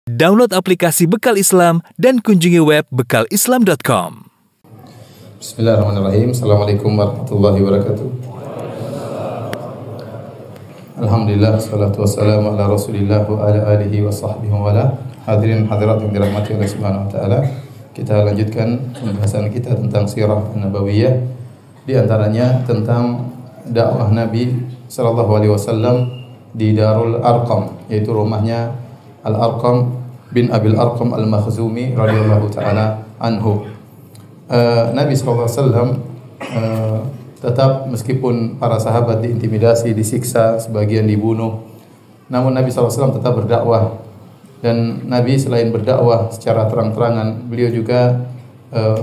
Download aplikasi Bekal Islam dan kunjungi web bekalislam.com. Bismillahirrahmanirrahim. Assalamualaikum warahmatullahi wabarakatuh. Alhamdulillah, salatu wassalamu ala rasulillah wa ala alihi wa sahbihi wa ala. Hadirin hadirat yang dirahmati Allah subhanahu wa ta'ala, kita lanjutkan pembahasan kita tentang sirah nabawiyah. Di antaranya tentang dakwah Nabi sallallahu alaihi wasallam di Darul Arqam, yaitu rumahnya Al-Arqam bin Abil Arqam Al-Makhzumi radhiyallahu ta'ala anhu. Nabi SAW tetap, meskipun para sahabat diintimidasi, disiksa, sebagian dibunuh, namun Nabi SAW tetap berdakwah. Dan Nabi selain berdakwah secara terang-terangan, beliau juga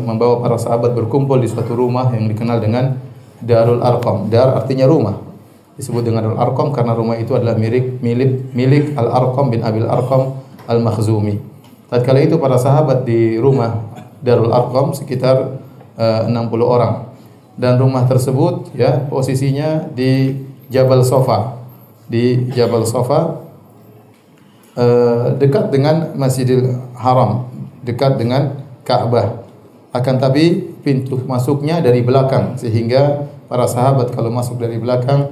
membawa para sahabat berkumpul di suatu rumah yang dikenal dengan Darul Arqam. Dar artinya rumah, disebut dengan Darul Arqam karena rumah itu adalah milik Al-Arqam bin Abil Arqam Al-Makhzumi. Tatkala itu para sahabat di rumah Darul Arqam sekitar 60 orang. Dan rumah tersebut ya posisinya di Jabal Sofa. Di Jabal Sofa, dekat dengan Masjidil Haram, dekat dengan Ka'bah. Akan tapi pintu masuknya dari belakang, sehingga para sahabat kalau masuk dari belakang,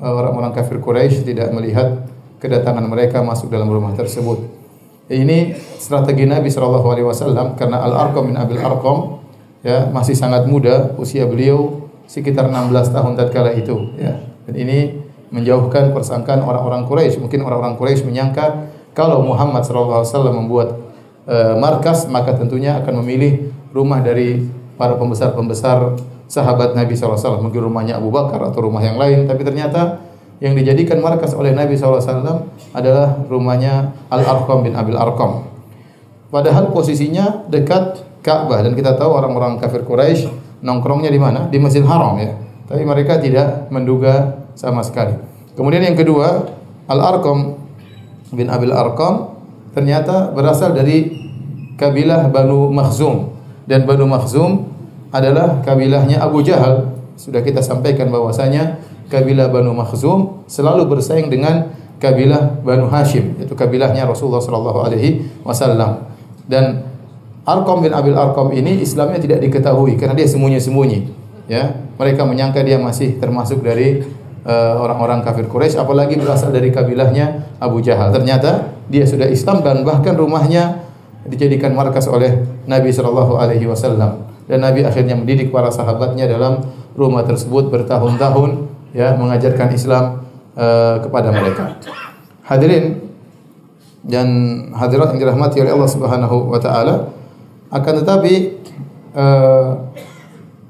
orang-orang kafir Quraisy tidak melihat kedatangan mereka masuk dalam rumah tersebut. Ini strategi Nabi SAW karena Al-Arqam bin Abil Arqam ya masih sangat muda, usia beliau sekitar 16 tahun tatkala itu ya. Dan ini menjauhkan persangkaan orang-orang Quraisy. Mungkin orang-orang Quraisy menyangka kalau Muhammad SAW membuat markas, maka tentunya akan memilih rumah dari para pembesar-pembesar sahabat Nabi SAW, mungkin rumahnya Abu Bakar atau rumah yang lain. Tapi ternyata yang dijadikan markas oleh Nabi SAW adalah rumahnya Al-Arqam bin Abil Arqam. Padahal posisinya dekat Ka'bah, dan kita tahu orang-orang kafir Quraisy nongkrongnya di mana? Di Masjidil Haram ya. Tapi mereka tidak menduga sama sekali. Kemudian yang kedua, Al-Arqam bin Abil Arqam ternyata berasal dari kabilah Banu Makhzum, dan Banu Makhzum adalah kabilahnya Abu Jahal. Sudah kita sampaikan bahwasanya kabilah Banu Makhzum selalu bersaing dengan kabilah Banu Hashim, yaitu kabilahnya Rasulullah sallallahu alaihi wasallam. Dan Arqam bin Abil Arqam ini Islamnya tidak diketahui karena dia sembunyi-sembunyi. Ya, mereka menyangka dia masih termasuk dari orang-orang kafir Quraisy, apalagi berasal dari kabilahnya Abu Jahal. Ternyata dia sudah Islam dan bahkan rumahnya dijadikan markas oleh Nabi sallallahu alaihi wasallam. Dan Nabi akhirnya mendidik para sahabatnya dalam rumah tersebut bertahun-tahun ya, mengajarkan Islam kepada mereka. Hadirin dan hadirat yang dirahmati oleh Allah Subhanahu wa taala, akan tetapi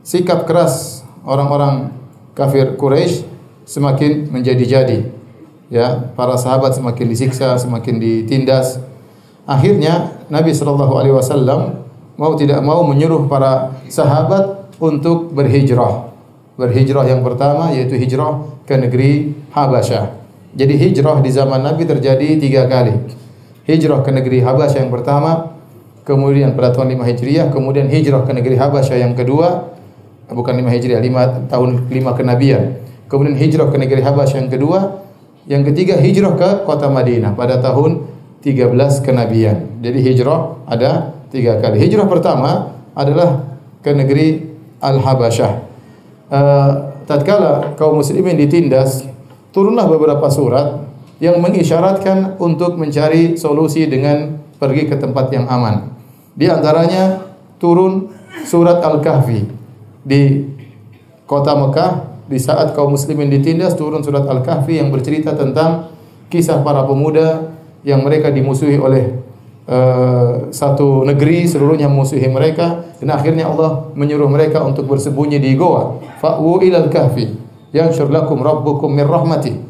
sikap keras orang-orang kafir Quraisy semakin menjadi-jadi. Ya, para sahabat semakin disiksa, semakin ditindas. Akhirnya Nabi sallallahu alaihi wasallam mau tidak mau menyuruh para sahabat untuk berhijrah. Berhijrah yang pertama yaitu hijrah ke negeri Habasyah. Jadi hijrah di zaman Nabi terjadi 3 kali. Hijrah ke negeri Habasyah yang pertama, kemudian pada tahun 5 Hijriah, kemudian hijrah ke negeri Habasyah yang kedua, bukan 5 Hijriah, 5 kenabian. Kemudian hijrah ke negeri Habasyah yang kedua, yang ketiga hijrah ke kota Madinah pada tahun 13 kenabian. Jadi hijrah ada 3 kali. Hijrah pertama adalah ke negeri Al-Habasyah. Tatkala kaum muslimin ditindas, turunlah beberapa surat yang mengisyaratkan untuk mencari solusi dengan pergi ke tempat yang aman. Di antaranya turun surat Al-Kahfi di kota Mekah. Di saat kaum muslimin ditindas, turun surat Al-Kahfi yang bercerita tentang kisah para pemuda yang mereka dimusuhi oleh satu negeri, seluruhnya memusuhi mereka, dan akhirnya Allah menyuruh mereka untuk bersembunyi di goa. Fa'wu ilal kahfi yanshur lakum rabbukum min rahmatih.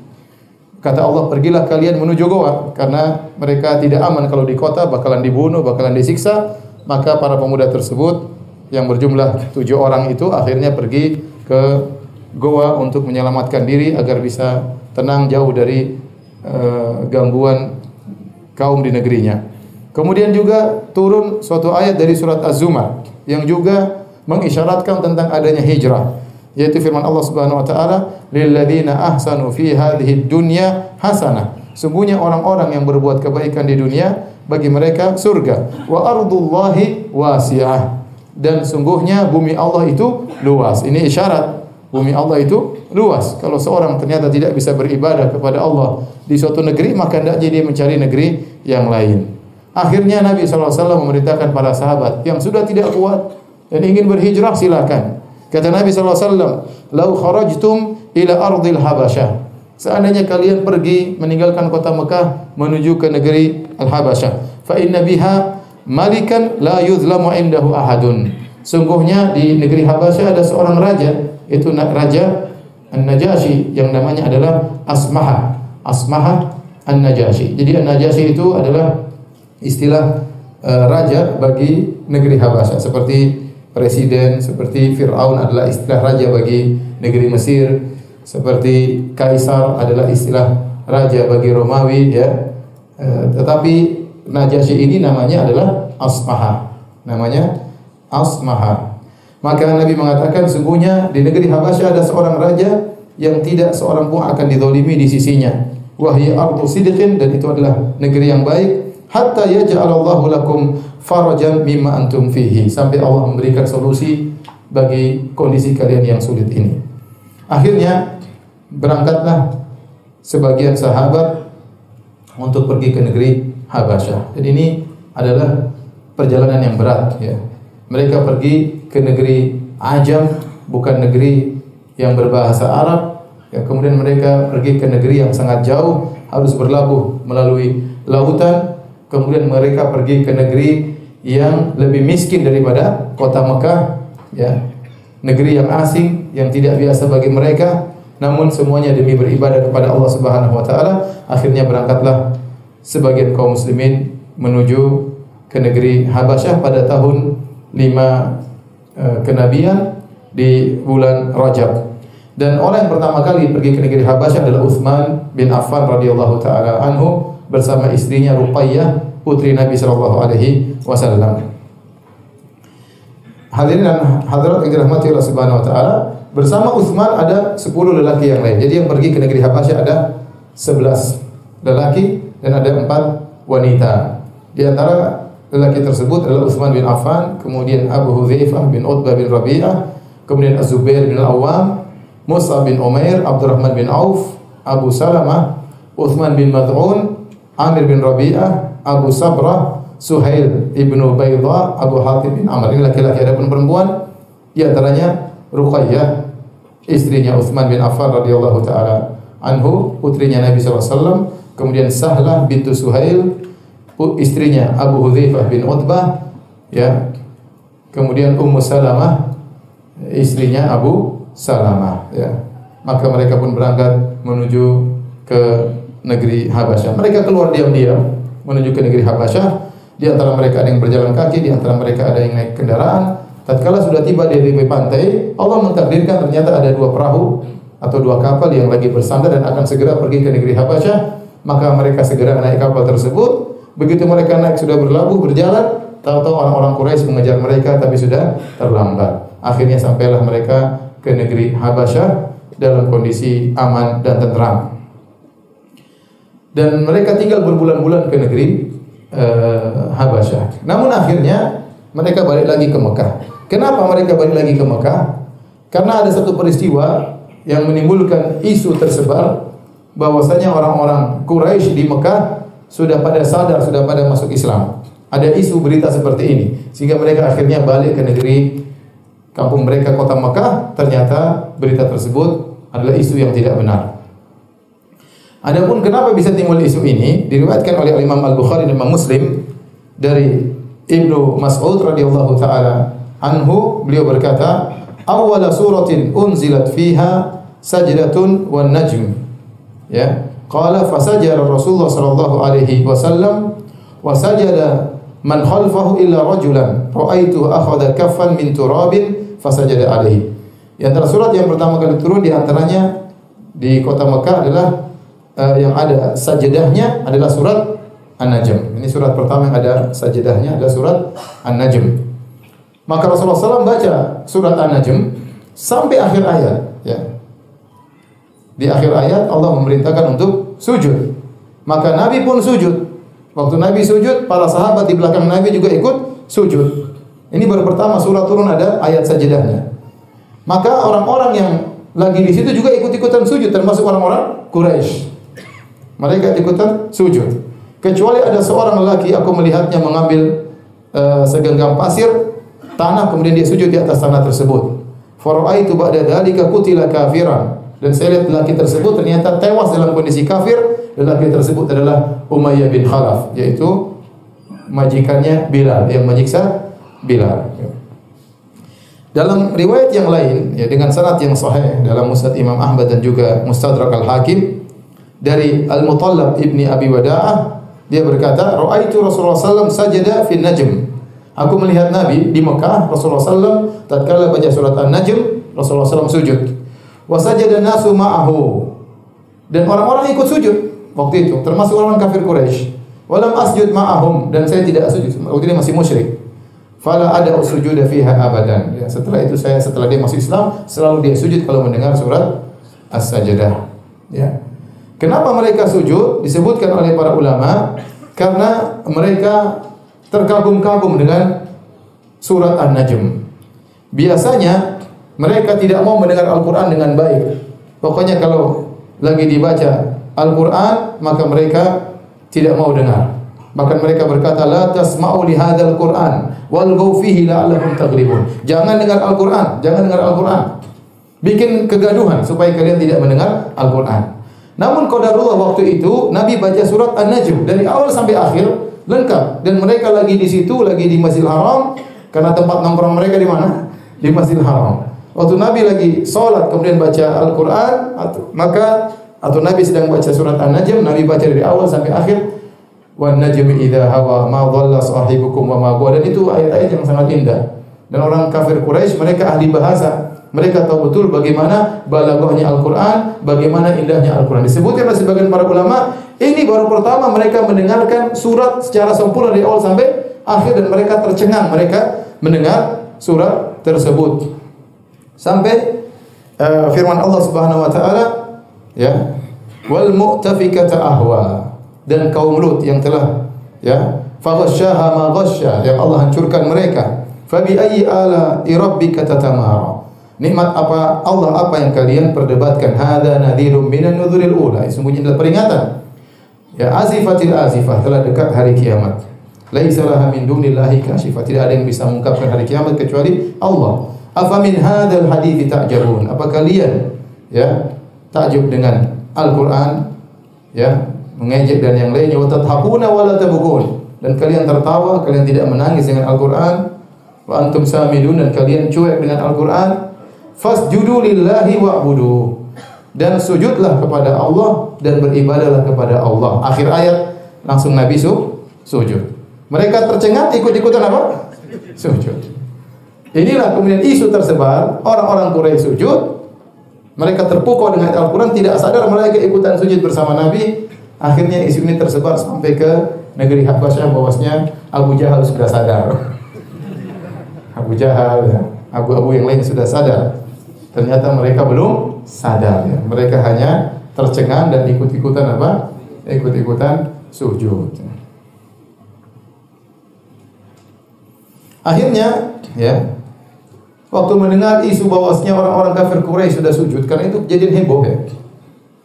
Kata Allah, pergilah kalian menuju goa, karena mereka tidak aman kalau di kota, bakalan dibunuh, bakalan disiksa. Maka para pemuda tersebut yang berjumlah 7 orang itu akhirnya pergi ke goa untuk menyelamatkan diri agar bisa tenang jauh dari gangguan kaum di negerinya. Kemudian juga turun suatu ayat dari surat Az-Zumar yang juga mengisyaratkan tentang adanya hijrah, yaitu firman Allah Subhanahu wa taala, lil ladzina ahsanu fi hadhihi dunya hasanah. Sungguhnya orang-orang yang berbuat kebaikan di dunia bagi mereka surga. Wa ardullahi wasi'ah. Dan sungguhnya bumi Allah itu luas. Ini isyarat bumi Allah itu luas. Kalau seorang ternyata tidak bisa beribadah kepada Allah di suatu negeri, maka hendaknya dia mencari negeri yang lain. Akhirnya Nabi SAW memerintahkan para sahabat yang sudah tidak kuat dan ingin berhijrah, silakan. Kata Nabi SAW, "Lau kharajtum ila ardil Habasyah." Seandainya kalian pergi meninggalkan kota Mekah menuju ke negeri Al-Habasyah, fa inna biha malikan la yuzlamu indahu ahadun. Sungguhnya di negeri Habasyah ada seorang raja, itu Raja An-Najasyi, yang namanya adalah Asmaha. Asmaha An-Najasyi. Jadi An-Najasyi itu adalah istilah raja bagi negeri Habasyah, seperti presiden, seperti Fir'aun adalah istilah raja bagi negeri Mesir, seperti Kaisar adalah istilah raja bagi Romawi, ya. Tetapi Najasyi ini namanya adalah Asmaha. Namanya Asmaha. Maka Nabi mengatakan, sungguhnya di negeri Habasyah ada seorang raja yang tidak seorang pun akan dizalimi di sisinya. Wahya ardu sidqin, dan itu adalah negeri yang baik. Hatta yaj'alallahu lakum farajan mimma antum fihi, sampai Allah memberikan solusi bagi kondisi kalian yang sulit ini. Akhirnya berangkatlah sebagian sahabat untuk pergi ke negeri Habasyah. Dan ini adalah perjalanan yang berat, ya. Mereka pergi ke negeri Ajam, bukan negeri yang berbahasa Arab, ya. Kemudian mereka pergi ke negeri yang sangat jauh, harus berlabuh melalui lautan. Kemudian mereka pergi ke negeri yang lebih miskin daripada kota Mekah, ya. Negeri yang asing, yang tidak biasa bagi mereka, namun semuanya demi beribadah kepada Allah Subhanahu wa taala. Akhirnya berangkatlah sebagian kaum muslimin menuju ke negeri Habasyah pada tahun 5 kenabian di bulan Rajab. Dan orang yang pertama kali pergi ke negeri Habasyah adalah Utsman bin Affan radhiyallahu taala anhu bersama istrinya Ruqayyah, putri Nabi sallallahu alaihi wasallam. Hadirin dan hadirat yang dirahmati Allah Subhanahu wa taala, bersama Utsman ada 10 lelaki yang lain. Jadi yang pergi ke negeri Habasyah ada 11 lelaki dan ada 4 wanita. Di antara lelaki tersebut adalah Utsman bin Affan, kemudian Abu Hudzaifah bin Utbah bin Rabi'ah, kemudian Az-Zubair bin Al-Awwam, Mus'ab bin Umair, Abdurrahman bin Auf, Abu Salamah, Utsman bin Mad'un, Amir bin Rabi'ah, Abu Sabrah, Suhail ibnu Baydha, Abu Hatim bin Amr. Ini laki-laki. Adapun perempuan di antaranya Ruqayyah, istrinya Utsman bin Affan radhiyallahu taala anhu, putrinya Nabi sallallahu alaihi wasallam, kemudian Sahlah bintu Suhail, istrinya Abu Hudzaifah bin Utbah, ya. Kemudian Ummu Salamah, istrinya Abu Salamah, ya. Maka mereka pun berangkat menuju ke negeri Habasyah. Mereka keluar diam-diam menuju ke negeri Habasyah. Di antara mereka ada yang berjalan kaki, di antara mereka ada yang naik kendaraan. Tatkala sudah tiba di tepi pantai, Allah mentakdirkan ternyata ada 2 perahu atau 2 kapal yang lagi bersandar dan akan segera pergi ke negeri Habasyah. Maka mereka segera naik kapal tersebut. Begitu mereka naik sudah berlabuh berjalan, tahu-tahu orang-orang Quraisy mengejar mereka tapi sudah terlambat. Akhirnya sampailah mereka ke negeri Habasyah dalam kondisi aman dan tentram. Dan mereka tinggal berbulan-bulan ke negeri Habasyah. Namun akhirnya mereka balik lagi ke Mekah. Kenapa mereka balik lagi ke Mekah? Karena ada satu peristiwa yang menimbulkan isu tersebar bahwasanya orang-orang Quraisy di Mekah sudah pada sadar, sudah pada masuk Islam. Ada isu berita seperti ini, sehingga mereka akhirnya balik ke negeri kampung mereka, kota Mekah. Ternyata berita tersebut adalah isu yang tidak benar. Adapun kenapa bisa timbul isu ini, diriwayatkan oleh Imam Al-Bukhari dan Imam Muslim dari Ibnu Mas'ud radhiyallahu taala anhu, beliau berkata, "Awwala suratin unzilat fiha sajdatun wan najm." Ya, qala fasajara Rasulullah sallallahu alaihi wasallam wa sajada man khalfahu illa rajulan ra'aitu akhadha kaffan min turabin fasajada alaihi. Di antara surat yang pertama kali turun di antaranya di kota Mekah adalah yang ada sajadahnya adalah surat An-Najm. Ini surat pertama yang ada sajadahnya adalah surat An-Najm. Maka Rasulullah SAW baca surat An-Najm sampai akhir ayat, ya. Di akhir ayat Allah memerintahkan untuk sujud. Maka Nabi pun sujud. Waktu Nabi sujud, para sahabat di belakang Nabi juga ikut sujud. Ini baru pertama surah turun ada ayat sajadahnya. Maka orang-orang yang lagi di situ juga ikut-ikutan sujud, termasuk orang-orang Quraisy. Mereka ikutan sujud. Kecuali ada seorang lelaki, aku melihatnya mengambil segenggam pasir, tanah, kemudian dia sujud di atas tanah tersebut. Fara'aitu ba'da dzalika qutila kafiran. Dan saya lihat lelaki tersebut ternyata tewas dalam kondisi kafir. Lelaki tersebut adalah Umayyah bin Khalaf, yaitu majikannya Bilal yang menyiksa Bilal. Dalam riwayat yang lain, ya, dengan sanad yang sahih dalam Musnad Imam Ahmad dan juga Mustadrak Al-Hakim dari Al-Mutallab ibni Abi Wada'ah, dia berkata, "Ra'aitu Rasulullah sallallahu alaihi wasallam sajada fi Najm." Aku melihat Nabi di Mekah, Rasulullah sallallahu tatkala baca surat An-Najm, Rasulullah sallallahu sujud. Wa sajada nasu ma'ahu. Dan orang-orang ikut sujud waktu itu, termasuk orang kafir Quraisy. Walam asjud ma'ahum, dan saya tidak sujud. Waktu dia masih musyrik. Fala ada sujuda fiha abadan. Ya, setelah dia masuk Islam, selalu dia sujud kalau mendengar surat As-Sajdah. Ya. Kenapa mereka sujud? Disebutkan oleh para ulama karena mereka terkagum-kagum dengan surat An-Najm. Biasanya mereka tidak mau mendengar Al-Qur'an dengan baik. Pokoknya kalau lagi dibaca Al-Qur'an, maka mereka tidak mau dengar. Bahkan mereka berkata, la tasma'u li hadzal Qur'an walghaw fihi la'allakum taghlibun. Jangan dengar Al-Qur'an, jangan dengar Al-Qur'an. Bikin kegaduhan supaya kalian tidak mendengar Al-Qur'an. Namun qadarullah waktu itu Nabi baca surat An-Najm dari awal sampai akhir lengkap, dan mereka lagi di situ, lagi di Masjidil Haram, karena tempat nongkrong mereka di mana? Di Masjidil Haram. Waktu Nabi lagi salat kemudian baca Al-Qur'an, atau Nabi sedang baca surat An-Najm, Nabi baca dari awal sampai akhir. Wan najmi idza hawa ma dhalla sahibukum wa ma ghawa. Dan itu ayat-ayat yang sangat indah. Dan orang kafir Quraisy mereka ahli bahasa. Mereka tahu betul bagaimana balaghahnya Al-Qur'an, bagaimana indahnya Al-Qur'an. Disebutkan oleh sebagian para ulama, ini baru pertama mereka mendengarkan surat secara sempurna dari awal sampai akhir, dan mereka tercengang mereka mendengar surat tersebut. Sampai firman Allah Subhanahu wa taala, ya, wal mu'tafikata ahwa. Dan kaum Lut yang telah, ya, faghasyaha ma ghasya, yang Allah hancurkan mereka. Fa bi ayyi ala rabbika tatamara. Nikmat apa Allah apa yang kalian perdebatkan? Hadza nadhirum minan nudhuril ula. Sesungguhnya adalah peringatan. Ya, azifatil azifah, telah dekat hari kiamat. Laisa laha min dunillahi kashifah. Tidak ada yang bisa mengungkapkan hari kiamat kecuali Allah. Afa min hadzal hadithi ta'jabun. Apa kalian, ya, takjub dengan Al-Qur'an, ya, mengejek dan yang lainnya, wa tadhakuna wa la tabkun, dan kalian tertawa, kalian tidak menangis dengan Al-Qur'an, wa antum samidun, dan kalian cuek dengan Al-Qur'an. Fasjudu lillahi wa'budu, dan sujudlah kepada Allah dan beribadahlah kepada Allah. Akhir ayat langsung Nabi sujud. Mereka tercengang, ikut-ikutan apa? Sujud. Inilah kemudian isu tersebar, orang-orang Quraisy sujud, mereka terpukau dengan Al-Qur'an, tidak sadar mereka ikutan sujud bersama Nabi. Akhirnya isu ini tersebar sampai ke negeri Habasyah, bahwasanya Abu Jahal sudah sadar. Abu Jahal, ya, abu-abu yang lain sudah sadar. Ternyata mereka belum sadar, ya. Mereka hanya tercengang dan ikut-ikutan apa? Ikut-ikutan sujud. Akhirnya, ya, waktu mendengar isu bahwasanya orang-orang kafir Quraisy sudah sujud, karena itu kejadian heboh, ya.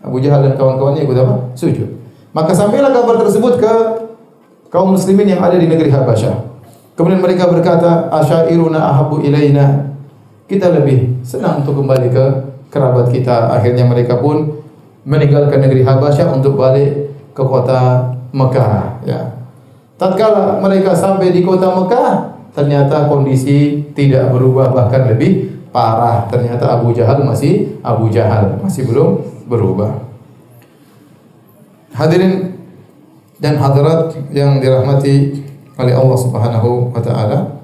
Abu Jahal dan kawan-kawannya ikut apa? Sujud. Maka sampailah kabar tersebut ke kaum muslimin yang ada di negeri Habasyah. Kemudian mereka berkata, asyairuna ahabbu ilaina. Kita lebih senang untuk kembali ke kerabat kita. Akhirnya mereka pun meninggalkan negeri Habasyah untuk balik ke kota Mekah, ya. Tatkala mereka sampai di kota Mekah, ternyata kondisi tidak berubah, bahkan lebih parah. Ternyata Abu Jahal masih belum berubah. Hadirin dan hadirat yang dirahmati oleh Allah Subhanahu wa taala.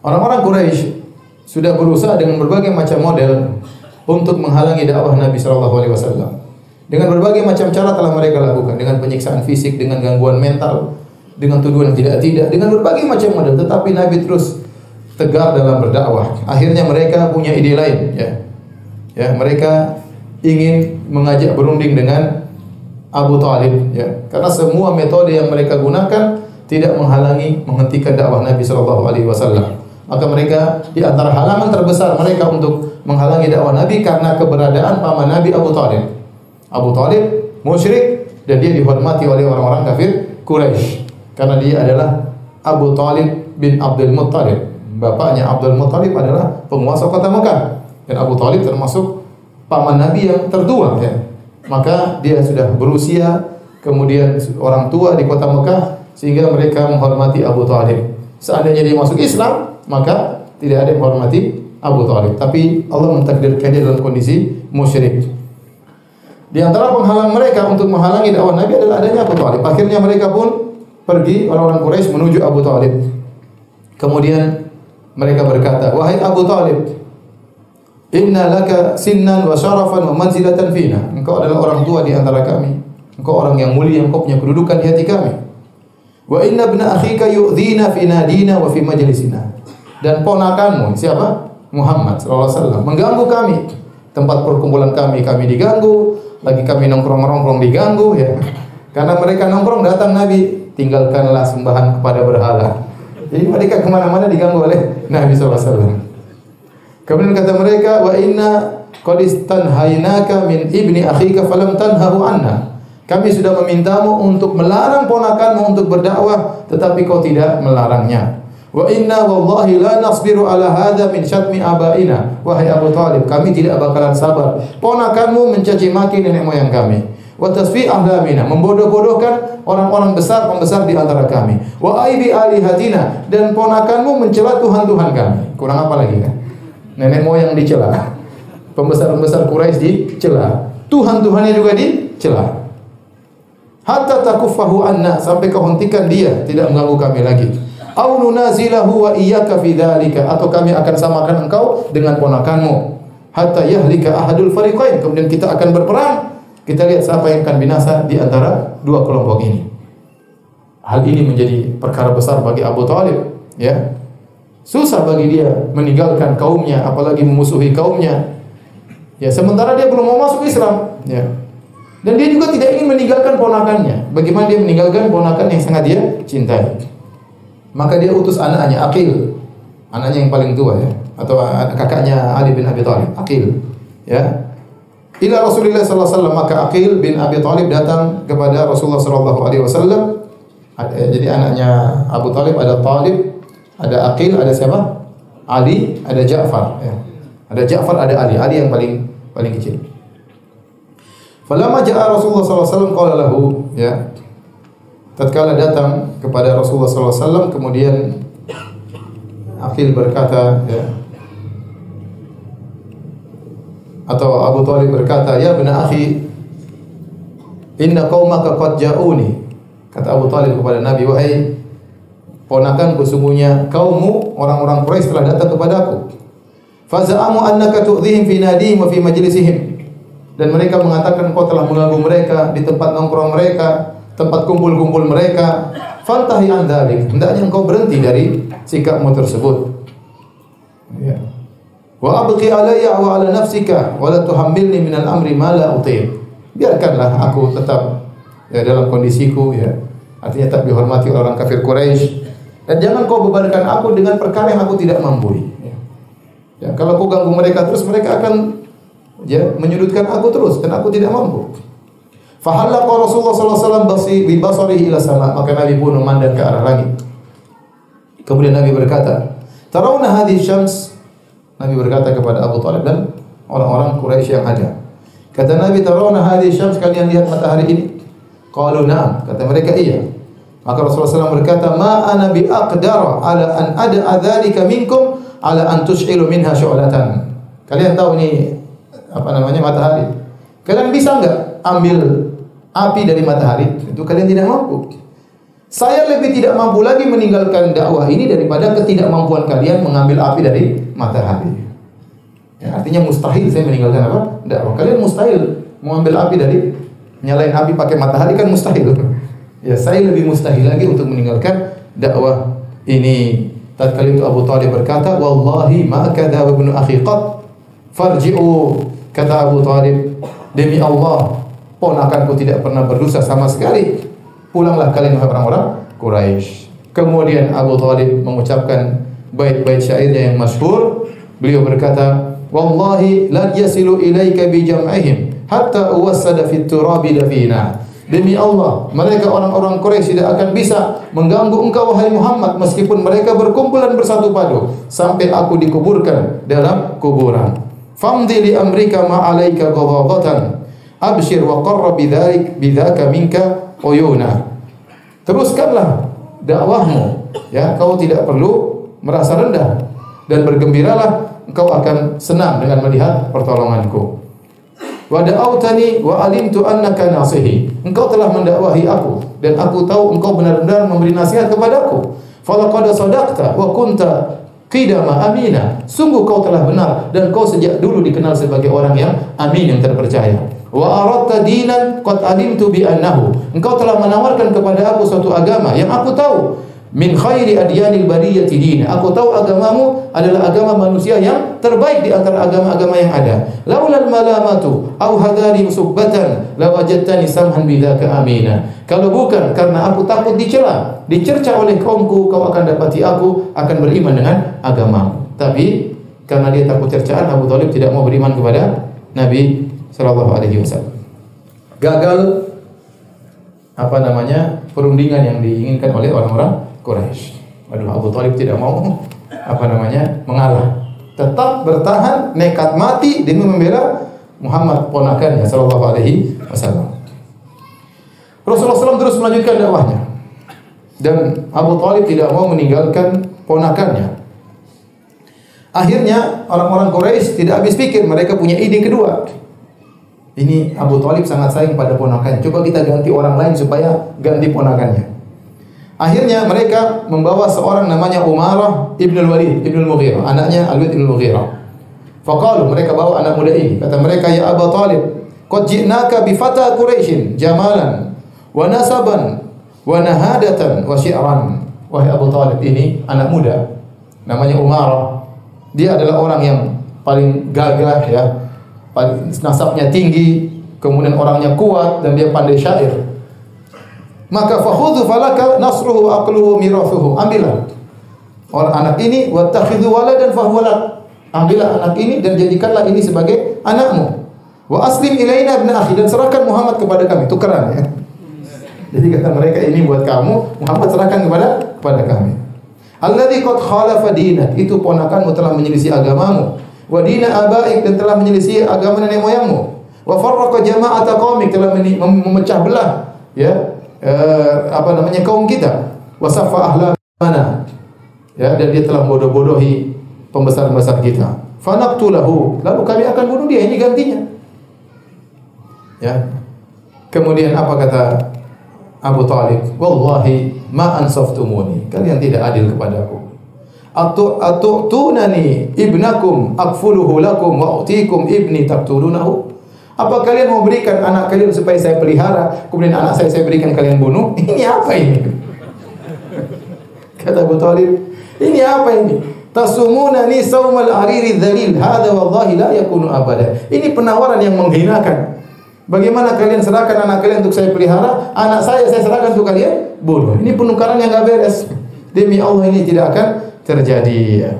Orang-orang Quraisy sudah berusaha dengan berbagai macam model untuk menghalangi dakwah Nabi sallallahu alaihi wasallam. Dengan berbagai macam cara telah mereka lakukan, dengan penyiksaan fisik, dengan gangguan mental, dengan tuduhan yang tidak, dengan berbagai macam model, tetapi Nabi terus tegar dalam berdakwah. Akhirnya mereka punya ide lain, ya. Ya, mereka ingin mengajak berunding dengan Abu Talib, ya. Karena semua metode yang mereka gunakan tidak menghentikan dakwah Nabi sallallahu alaihi wasallam. Maka mereka di antara halangan terbesar mereka untuk menghalangi dakwah Nabi karena keberadaan paman Nabi Abu Talib. Abu Talib musyrik dan dia dihormati oleh orang-orang kafir Quraisy karena dia adalah Abu Talib bin Abdul Muttalib. Bapaknya Abdul Muttalib adalah penguasa kota Mekah dan Abu Talib termasuk paman Nabi yang tertua, ya. Maka dia sudah berusia, kemudian orang tua di kota Mekah sehingga mereka menghormati Abu Talib. Seandainya dia masuk Islam, maka tidak ada yang menghormati Abu Talib. Tapi Allah mentakdirkan dia dalam kondisi musyrik. Di antara penghalang mereka untuk menghalangi dakwah Nabi adalah adanya Abu Talib. Akhirnya mereka pun pergi, orang-orang Quraisy menuju Abu Talib. Kemudian mereka berkata, "Wahai Abu Talib, inna laka sinnan wa syarafan wa manzilatan fina." Engkau adalah orang tua di antara kami. Engkau orang yang mulia, engkau punya kedudukan di hati kami. Wa inna ibna akhika yu'dhina fi nadina wa fi majlisina. Dan ponakanmu, siapa? Muhammad sallallahu alaihi wasallam, mengganggu kami. Tempat perkumpulan kami diganggu, lagi kami nongkrong-nongkrong diganggu, ya. Karena mereka nongkrong datang Nabi, tinggalkanlah sembahan kepada berhala. Jadi mereka kemana-mana diganggu oleh Nabi sallallahu alaihi wasallam. Kemudian kata mereka, wa inna qad istanhaynaka min ibni akhika falam tanhahu anna. Kami sudah memintamu untuk melarang ponakanmu untuk berdakwah, tetapi kau tidak melarangnya. Wa inna wallahi la nasbiru ala hadha min syatmi abaina. Wahai Abu Talib, kami tidak bakalan sabar ponakanmu mencaci maki nenek moyang kami. Wa tasfi ahlamina, membodoh-bodohkan orang-orang besar pembesar di antara kami. Wa aibi alihatina, dan ponakanmu mencela Tuhan-Tuhan kami. Kurang apa lagi kan? Nenek moyang dicela, pembesar-pembesar Quraisy dicela, Tuhan-Tuhannya juga dicela. Hatta takuffahu anna, sampai kau hentikan dia tidak mengganggu kami lagi. Au nunazilahu wa iyyaka fi dzalika, atau kami akan samakan engkau dengan ponakanmu. Hatta yahlika ahadul fariqain, kemudian kita akan berperang. Kita lihat siapa yang akan binasa di antara dua kelompok ini. Hal ini menjadi perkara besar bagi Abu Talib, ya. Susah bagi dia meninggalkan kaumnya, apalagi memusuhi kaumnya. Ya, sementara dia belum mau masuk Islam, ya. Dan dia juga tidak ingin meninggalkan ponakannya. Bagaimana dia meninggalkan ponakan yang sangat dia cintai? Maka dia utus anaknya Aqil, anaknya yang paling tua, ya, atau kakaknya Ali bin Abi Thalib, Aqil, ya. Ila Rasulullah sallallahu alaihi wasallam, maka Aqil bin Abi Thalib datang kepada Rasulullah sallallahu alaihi wasallam. Jadi anaknya Abu Thalib ada Talib, ada Aqil, ada siapa? Ali, ada Ja'far, ya. Ada Ja'far, ada Ali. Ali yang paling kecil. Falamma ja'a Rasulullah sallallahu alaihi wasallam qala lahu, ya. Tatkala datang kepada Rasulullah sallallahu alaihi wasallam, kemudian Aqil berkata, ya, atau Abu Talib berkata, "Ya bena akhi, inna qaumaka qad ja'uni." Kata Abu Talib kepada Nabi, "Wahai ponakanku, sesungguhnya kaummu orang-orang Quraisy telah datang kepadaku. Faza'amu annaka tu'dhihim fi nadihim wa fi majlisihim." Dan mereka mengatakan engkau telah mengganggu mereka di tempat nongkrong mereka, tempat kumpul-kumpul mereka. Fantahi an dzalik, hendaknya engkau berhenti dari sikapmu tersebut. Ya. Wa abqi alayya wa ala nafsika wa la tuhammilni min al-amri ma la uti'. Biarkanlah aku tetap, ya, dalam kondisiku, ya. Artinya tak dihormati orang kafir Quraisy. Dan jangan kau bebankan aku dengan perkara yang aku tidak mampu. Ya. Ya, kalau kau ganggu mereka terus, mereka akan, ya, menyudutkan aku terus dan aku tidak mampu. Fahallaqa Rasulullah sallallahu alaihi wasallam bi basarihi ila sama, maka Nabi pun memandang ke arah langit. Kemudian Nabi berkata, "Tarawna hadhihi syams?" Nabi berkata kepada Abu Talib dan orang-orang Quraisy yang ada. Kata Nabi, "Tarawna hadhihi syams?" Kalian lihat matahari ini? Qalu na'am. Kata mereka, iya. Maka Rasulullah SAW berkata, "Ma ana bi aqdara ala an ad'a dzalika minkum ala an tush'ilu minha syu'latan." Kalian tahu ini apa namanya, matahari. Kalian bisa enggak ambil api dari matahari? Itu kalian tidak mampu. Saya lebih tidak mampu lagi meninggalkan dakwah ini daripada ketidakmampuan kalian mengambil api dari matahari. Ya, artinya mustahil saya meninggalkan apa? Dakwah. Kalian mustahil mengambil api dari, nyalain api pakai matahari kan mustahil. Ya, saya lebih mustahil lagi untuk meninggalkan dakwah ini. Tatkala itu Abu Talib berkata, "Wallahi ma kadzaba ibnu akhi qat farji'u." Kata Abu Talib, "Demi Allah, ponakanku tidak pernah berdosa sama sekali. Pulanglah kalian wahai orang-orang Quraisy. Kemudian Abu Thalib mengucapkan bait-bait syairnya yang masyhur. Beliau berkata, "Wallahi la yasilu ilaika bi jam'ihim hatta uwassada fit turabi dafina." Demi Allah, mereka orang-orang Quraisy tidak akan bisa mengganggu engkau wahai Muhammad meskipun mereka berkumpul dan bersatu padu sampai aku dikuburkan dalam kuburan. Famdi li amrika ma 'alaika ghadabatan abshir wa qarra bidzaka minka uyuna. Teruskanlah dakwahmu, ya, kau tidak perlu merasa rendah dan bergembiralah, engkau akan senang dengan melihat pertolonganku. Wa da'autani wa alimtu annaka nasihi. Engkau telah mendakwahi aku dan aku tahu engkau benar-benar memberi nasihat kepadaku. Falaqad sadaqta wa kunta qidama amina. Sungguh kau telah benar dan kau sejak dulu dikenal sebagai orang yang amin, yang terpercaya. Wa aradta dinan qad alimtu bi annahu. Engkau telah menawarkan kepada aku suatu agama yang aku tahu min khairi adyanil bariyati din. Aku tahu agamamu adalah agama manusia yang terbaik di antara agama-agama yang ada. Laulal malamatu au hadani subbatan lawajadtani samhan bidzaka amina. Kalau bukan karena aku takut dicela, dicerca oleh kaumku, kau akan dapati aku akan beriman dengan agamamu. Tapi karena dia takut cercaan, Abu Thalib tidak mau beriman kepada Nabi sallallahu alaihi wasallam. Gagal perundingan yang diinginkan oleh orang-orang Quraisy. Aduh, Abu Thalib tidak mau mengalah. Tetap bertahan, nekat mati demi membela Muhammad ponakannya sallallahu alaihi wasallam. Rasulullah SAW terus melanjutkan dakwahnya. Dan Abu Thalib tidak mau meninggalkan ponakannya. Akhirnya orang-orang Quraisy tidak habis pikir, mereka punya ide kedua. Ini Abu Thalib sangat sayang pada ponakannya. Coba kita ganti orang lain supaya ganti ponakannya. Akhirnya mereka membawa seorang namanya Umarah ibn al-Walid ibn al-Mughirah, anaknya Al-Walid ibn al-Mughirah. Faqalu, mereka bawa anak muda ini. Kata mereka, "Ya Abu Thalib, qad ji'naka bi fata Quraisyin jamalan wa nasaban wa nahadatan wa syi'ran." Wahai Abu Thalib, ini anak muda namanya Umarah. Dia adalah orang yang paling gagah, ya. Paling nasabnya tinggi, kemudian orangnya kuat dan dia pandai syair. Maka fakhudhu falaka nasruhu aqluhu mirathuhu. Ambillah orang anak ini, wattakhidhu waladan fahuwalak. Ambillah anak ini dan jadikanlah ini sebagai anakmu. Wa aslim ilaina ibn akhi, dan serahkan Muhammad kepada kami. Tukeran, ya. Jadi kata mereka, ini buat kamu, Muhammad serahkan kepada kami. Alladzi qad khalafa dinak, itu ponakanmu telah menyelisih agamamu. Wa dina abaik, dan telah menyelisih agama nenek moyangmu. Wa farraqa jama'ata qaumik, telah memecah belah, ya, kaum kita. Wasaffa ahlamana, ya, dan dia telah bodoh-bodohi pembesar-pembesar kita. Fanaqtulahu, lalu kami akan bunuh dia, ini gantinya. Ya. Kemudian apa kata Abu Thalib? Wallahi ma ansaftumuni, kalian tidak adil kepadaku. Atu'tunani ibnakum akfuluhu lakum wa utikum ibni taqtulunahu. Apa kalian mau berikan anak kalian supaya saya pelihara, kemudian anak saya berikan kalian bunuh? Ini apa ini? Kata Abu Thalib, ini apa ini? Tasumunani saumal ariri dzalil, hadza wallahi la yakunu abada. Ini penawaran yang menghinakan. Bagaimana kalian serahkan anak kalian untuk saya pelihara, anak saya serahkan untuk kalian bunuh? Ini penukaran yang enggak beres. Demi Allah ini tidak akan terjadi.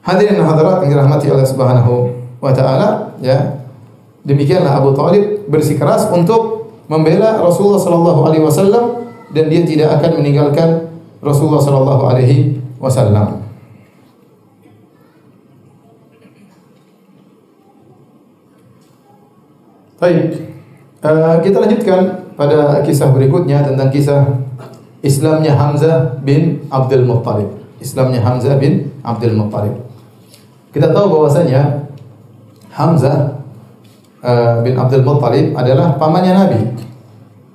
Hadirin hadirat yang dirahmati Allah Subhanahu wa taala, ya. Demikianlah Abu Thalib bersikeras untuk membela Rasulullah sallallahu alaihi wasallam dan dia tidak akan meninggalkan Rasulullah sallallahu alaihi wasallam. Baik. Kita lanjutkan pada kisah berikutnya tentang kisah Islamnya Hamzah bin Abdul Muttalib. Islamnya Hamzah bin Abdul Muttalib. Kita tahu bahwasanya Hamzah bin Abdul Muttalib adalah pamannya Nabi,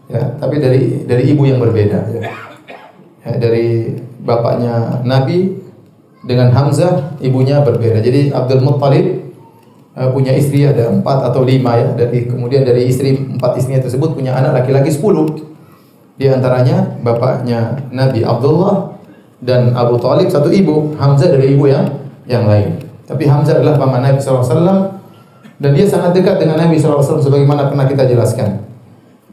ya, tapi dari ibu yang berbeda, ya. Ya, dari bapaknya Nabi dengan Hamzah ibunya berbeda. Jadi Abdul Muttalib punya istri ada 4 atau 5, ya. Kemudian dari istri 4 istrinya tersebut punya anak laki-laki 10. Di antaranya bapaknya Nabi Abdullah dan Abu Thalib satu ibu, Hamzah dari ibu yang lain. Tapi Hamzah adalah paman Nabi SAW Dan dia sangat dekat dengan Nabi SAW sebagaimana pernah kita jelaskan.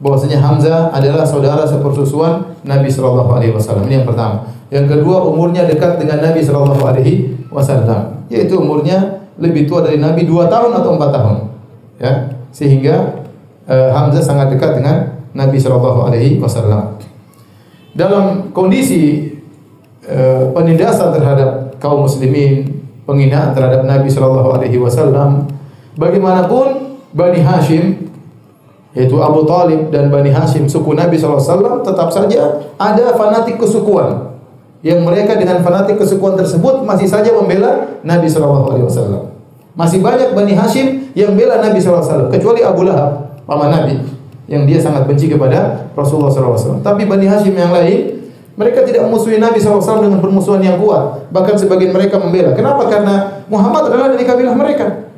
Bahwasanya Hamzah adalah saudara sepersusuan Nabi SAW. Ini yang pertama. Yang kedua, umurnya dekat dengan Nabi SAW, yaitu umurnya lebih tua dari Nabi 2 tahun atau 4 tahun. Ya, sehingga Hamzah sangat dekat dengan Nabi SAW. Dalam kondisi penindasan terhadap kaum muslimin, penghinaan terhadap Nabi SAW, bagaimanapun Bani Hashim, yaitu Abu Talib dan Bani Hashim, suku Nabi SAW, tetap saja ada fanatik kesukuan yang mereka dengan fanatik kesukuan tersebut masih saja membela Nabi SAW. Masih banyak Bani Hashim yang bela Nabi SAW, kecuali Abu Lahab, paman Nabi, yang dia sangat benci kepada Rasulullah SAW. Tapi Bani Hashim yang lain, mereka tidak memusuhi Nabi SAW dengan permusuhan yang kuat. Bahkan sebagian mereka membela. Kenapa? Karena Muhammad adalah dari kabilah mereka.